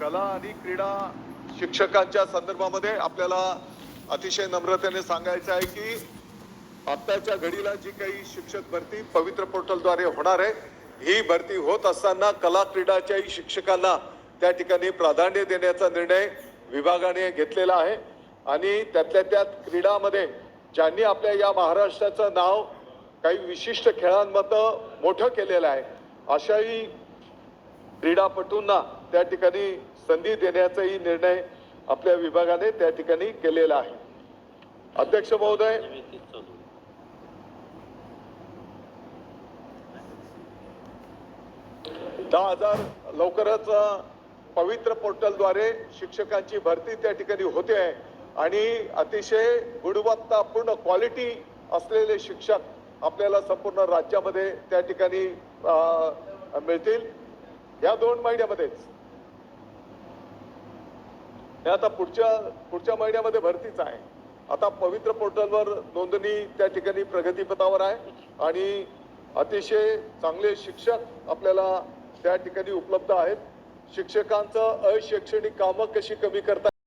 कला आणि क्रीडा शिक्षकांच्या संदर्भामध्ये आपल्याला अतिशय नम्रतेने सांगायचं आहे की आत्ताच्या घडीला जी काही शिक्षक भरती पवित्र पोर्टलद्वारे होणार आहे, ही भरती होत असताना कला क्रीडाच्याही शिक्षकांना त्या ठिकाणी प्राधान्य देण्याचा निर्णय विभागाने घेतलेला आहे। आणि त्यातल्या त्यात क्रीडामध्ये ज्यांनी आपल्या या महाराष्ट्राचं नाव काही विशिष्ट खेळांमध्ये मोठं केलेलं आहे, अशाही क्रीडापटूंना त्या ठिकाणी संधी देण्याचाही निर्णय आपल्या विभागाने त्या ठिकाणी केलेला आहे। अध्यक्ष महोदय, 10,000 लवकरच पवित्र पोर्टलद्वारे शिक्षकांची भरती त्या ठिकाणी होते आहे आणि अतिशय गुणवत्तापूर्ण क्वालिटी असलेले शिक्षक आपल्याला संपूर्ण राज्यामध्ये त्या ठिकाणी मिळतील। या 2 महिन्यामध्येच हे आता पुढच्या महिन्यामध्ये भरतीच आहे। आता पवित्र पोर्टलवर नोंदणी त्या ठिकाणी प्रगतीपथावर आहे आणि अतिशय चांगले शिक्षक आपल्याला त्या ठिकाणी उपलब्ध आहेत। शिक्षकांचं अशैक्षणिक कामं कशी कमी करता